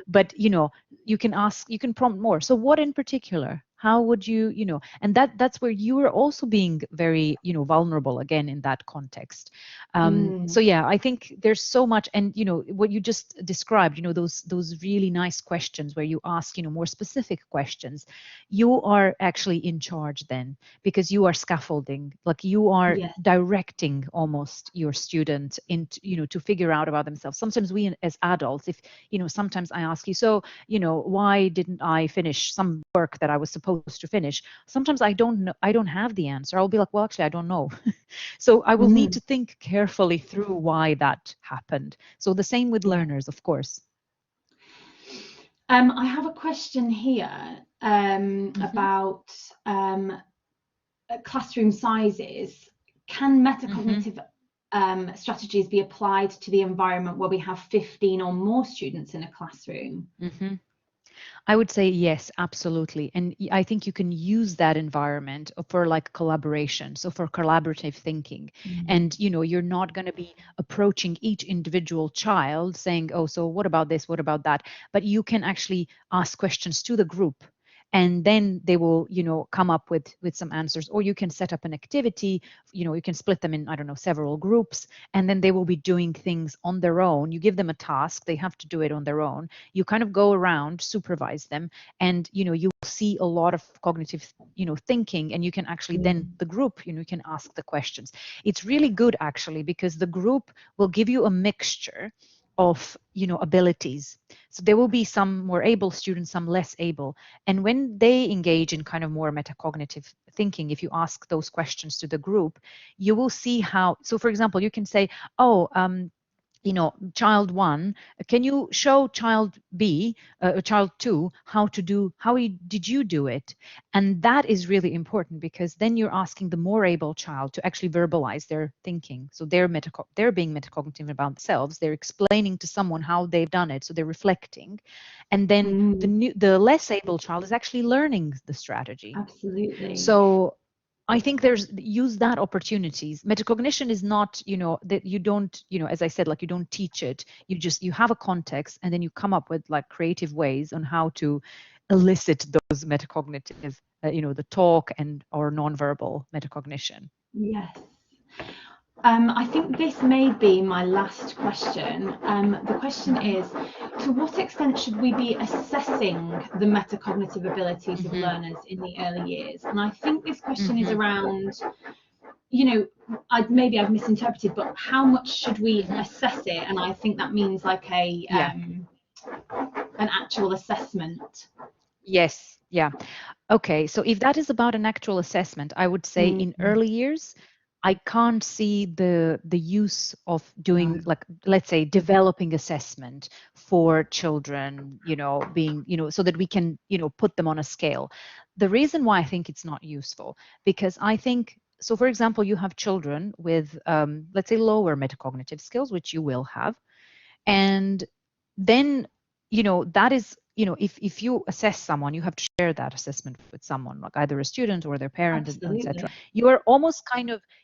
Speaker 1: But, you can ask, you can prompt more. So what in particular? How would you, and that's where you are also being very, vulnerable again in that context. So yeah, I think there's so much, and what you just described, those really nice questions where you ask, more specific questions. You are actually in charge then, because you are scaffolding, like you are directing almost your student into, to figure out about themselves. Sometimes we as adults, if sometimes I ask you, so why didn't I finish some work that I was supposed to finish? Sometimes I don't know, I don't have the answer. I'll be like, well, actually I don't know. So I will need to think carefully through why that happened. So the same with learners, of course.
Speaker 2: I have a question here about classroom sizes. Can metacognitive strategies be applied to the environment where we have 15 or more students in a classroom?
Speaker 1: I would say yes, absolutely. And I think you can use that environment for like collaboration. So for collaborative thinking. And, you're not going to be approaching each individual child saying, oh, so what about this? What about that? But you can actually ask questions to the group and then they will, come up with some answers. Or you can set up an activity, you can split them in, I don't know, several groups, and then they will be doing things on their own. You give them a task, they have to do it on their own. You kind of go around, supervise them, and you will see a lot of cognitive, thinking, and you can actually then the group, you can ask the questions. It's really good actually, because the group will give you a mixture of abilities. So there will be some more able students, some less able, and when they engage in kind of more metacognitive thinking, if you ask those questions to the group, you will see how. So for example, you can say, oh, child 1, can you show child B, child 2, how did you do it? And that is really important, because then you're asking the more able child to actually verbalize their thinking. So they're being metacognitive about themselves. They're explaining to someone how they've done it. So they're reflecting. And then the less able child is actually learning the strategy.
Speaker 2: Absolutely.
Speaker 1: So I think use that opportunities. Metacognition is not, that you don't, as I said, like you don't teach it. You have a context, and then you come up with like creative ways on how to elicit those metacognitive, the talk and or nonverbal metacognition.
Speaker 2: Yes. I think this may be my last question. The question is, to what extent should we be assessing the metacognitive abilities of learners in the early years? And I think this question is around, maybe I've misinterpreted, but how much should we assess it? And I think that means like an actual assessment.
Speaker 1: Yes. Yeah. Okay. So if that is about an actual assessment, I would say in early years, I can't see the use of doing like, let's say, developing assessment for children, being, so that we can, put them on a scale. The reason why I think it's not useful, because I think, so for example, you have children with, let's say, lower metacognitive skills, which you will have. And then, that is, if you assess someone, you have to share that assessment with someone, like either a student or their parent, etc. You are almost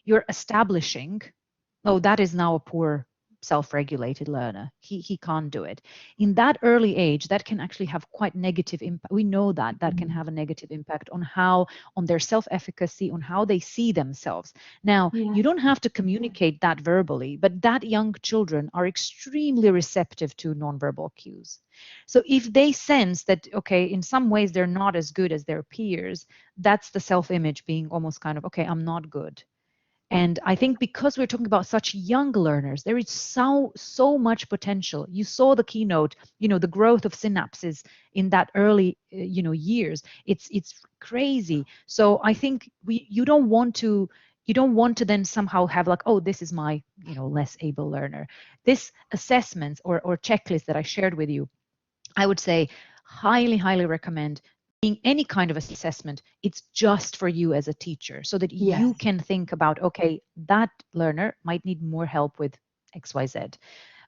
Speaker 1: you're establishing, oh, that is now a poor self-regulated learner. He can't do it. In that early age, that can actually have quite negative impact. We know that can have a negative impact on their self-efficacy, on how they see themselves. Now, you don't have to communicate that verbally, but that young children are extremely receptive to nonverbal cues. So if they sense that, okay, in some ways they're not as good as their peers, that's the self-image being almost kind of, okay, I'm not good. And I think because we're talking about such young learners, there is so much potential. You saw the keynote, the growth of synapses in that early, years. It's crazy. So I think you don't want to then somehow have like, oh, this is my, less able learner. This assessments or checklist that I shared with you, I would say highly, highly recommend being any kind of assessment. It's just for you as a teacher, so that you can think about, okay, that learner might need more help with XYZ,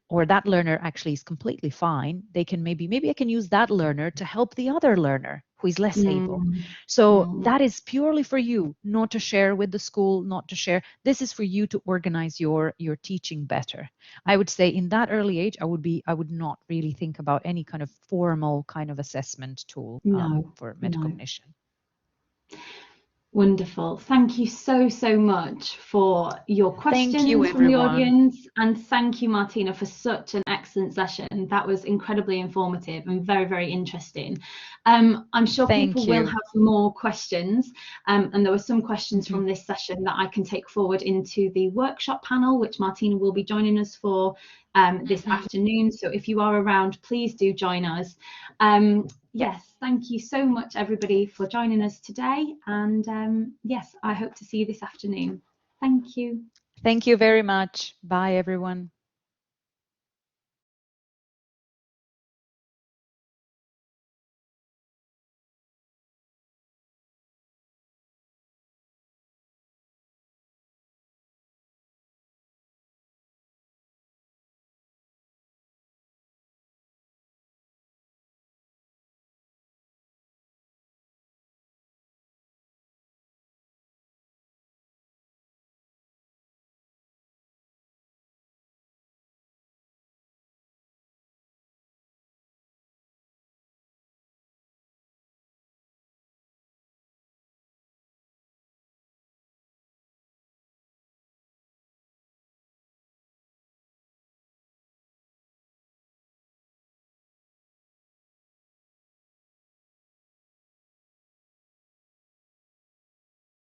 Speaker 1: or that learner actually is completely fine. They can maybe I can use that learner to help the other learner who is less able. So that is purely for you, not to share with the school, not to share. This is for you to organize your teaching better. I would say in that early age, I would not really think about any kind of formal kind of assessment tool for metacognition.
Speaker 2: Wonderful. Thank you so much for your questions from the audience. And thank you, Martina, for such an excellent session. That was incredibly informative and very, very interesting. I'm sure people will have more questions. And there were some questions from this session that I can take forward into the workshop panel, which Martina will be joining us for this afternoon. So if you are around, please do join us. Yes, thank you so much, everybody, for joining us today. And yes, I hope to see you this afternoon. Thank you.
Speaker 1: Thank you very much. Bye, everyone.